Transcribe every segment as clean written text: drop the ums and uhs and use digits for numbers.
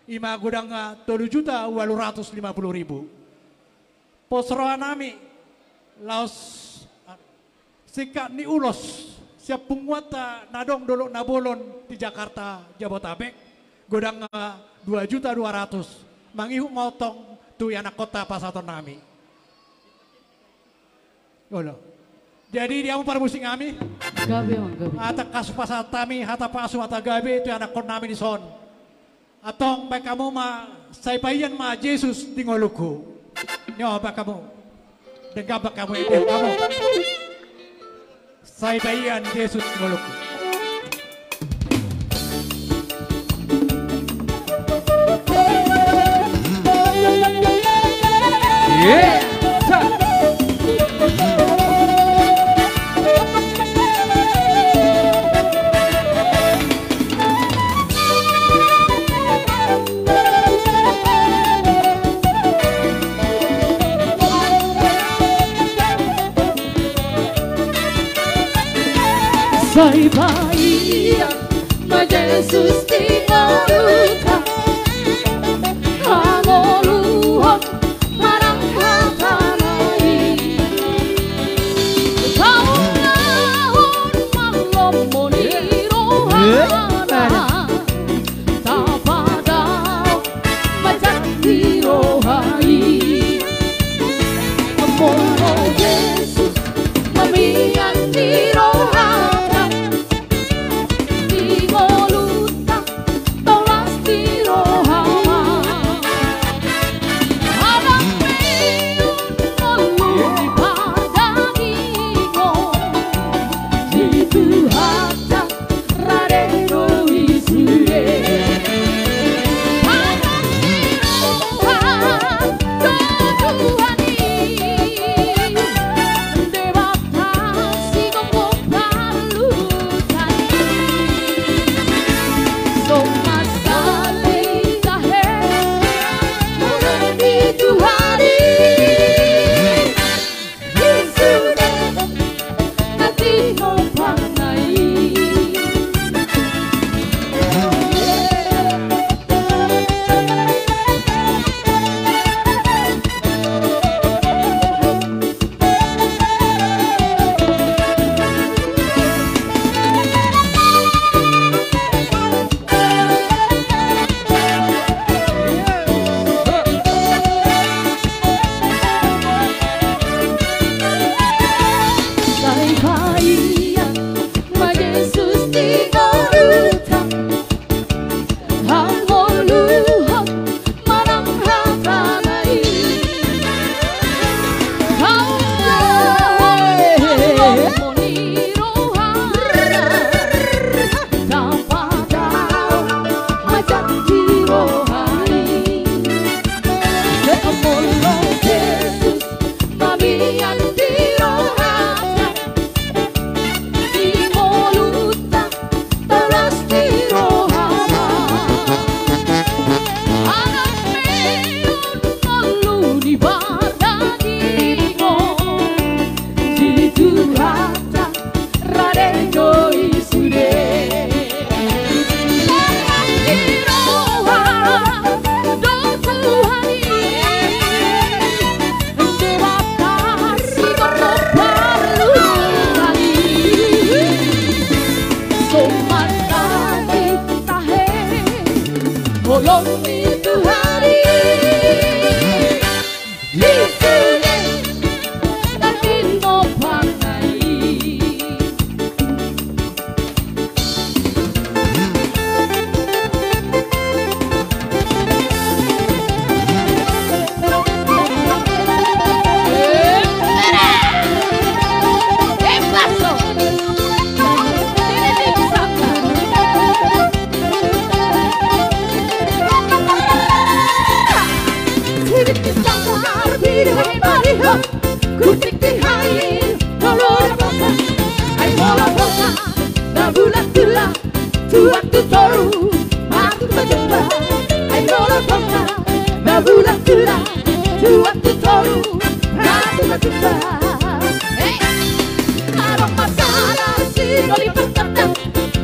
Ima gudang 7.850.000. Posroan nami laos sikat ni ulos siap penguata nadong dolok nabolon di Jakarta Jabotabek gudang 2.200.000 mangihu motong tu anak kota pasaton nami. Golo. Jadi dia mau para musik kami. Gabe mang gabe. Ata kasu pasatami hata pasu hata gabe itu anak kota nami di son. Atong baik kamu ma saya payan ma Yesus tingoluku. Nyo ba kamu? Dengar ba kamu itu kamu? Saya payan Yesus tingoluku. Yeah. Sai Bahia, mas Jesus tingoluka, hangoluhon marang hatanai, kaulahon malomoni rohana, tapadao macam dirohai, amoro Jesus mamian dirohai.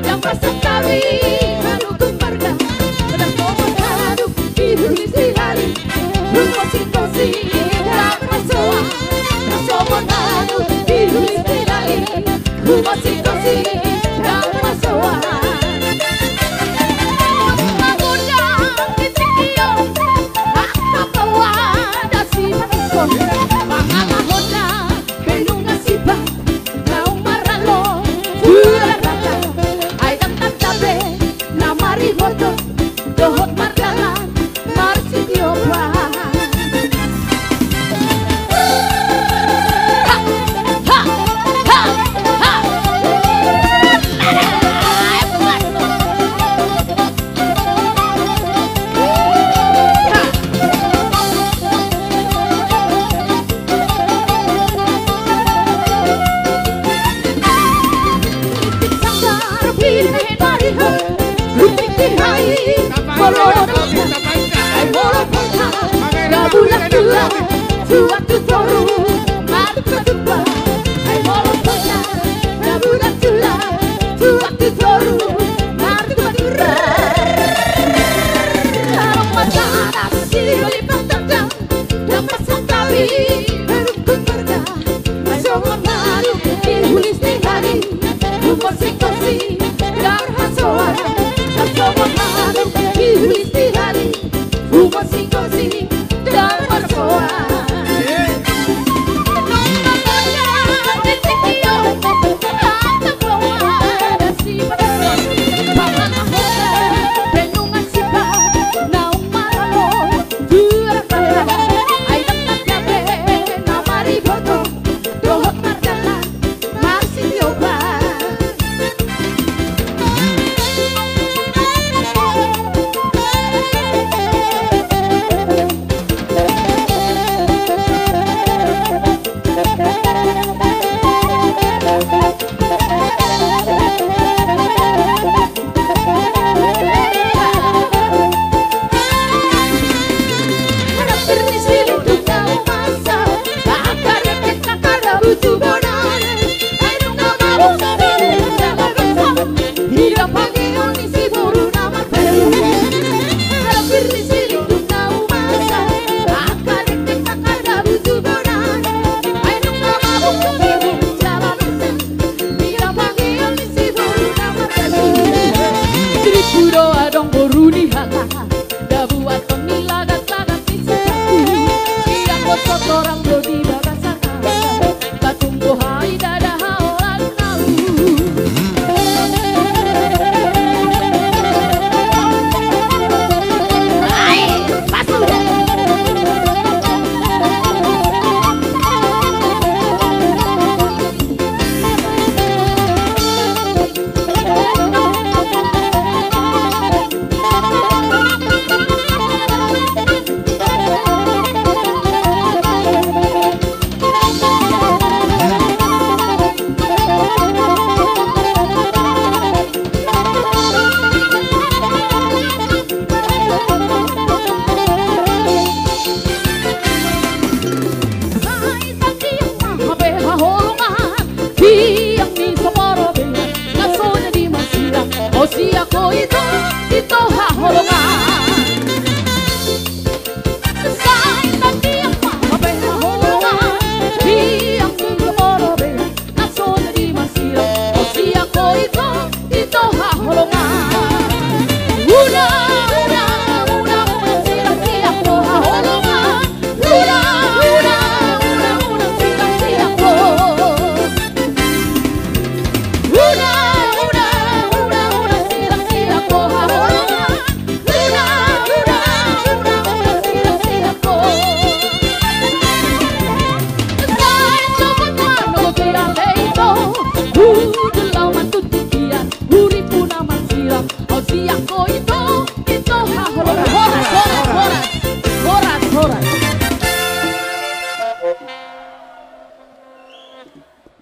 Yang rasa kami lalu kemarga, dan kau Gabulan tua, tua tu toru, madu kedua. Hai molo toya, gabulan tua, tua tu toru, madu kedua. Kalau masalah siroli patang, dapat sekali berukun kerja. Masuk malu dihulis di hari, umur sikosi darhasoa. Masuk malu dihulis di hari, umur sikosi darhasoa.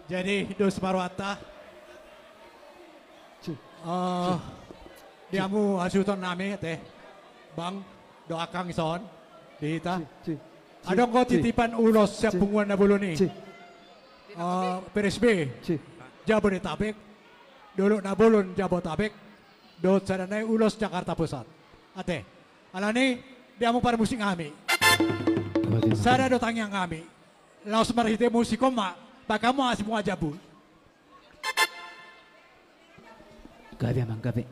Jadi dos Parwata, diamu hasuton nami teh, bang doakang ison, dihita. Ada kau titipan ulos siap punguan na bulo ni. PSB, Jabodetabek, dulu na bulon Jabodetabek, dot sadanay ulos Jakarta Pusat. Ate, alani diamu para musik kami. Sada dotang yang kami. Laos marhite musiko ma, baka mo asimo ajabul. Gabi amang gabi.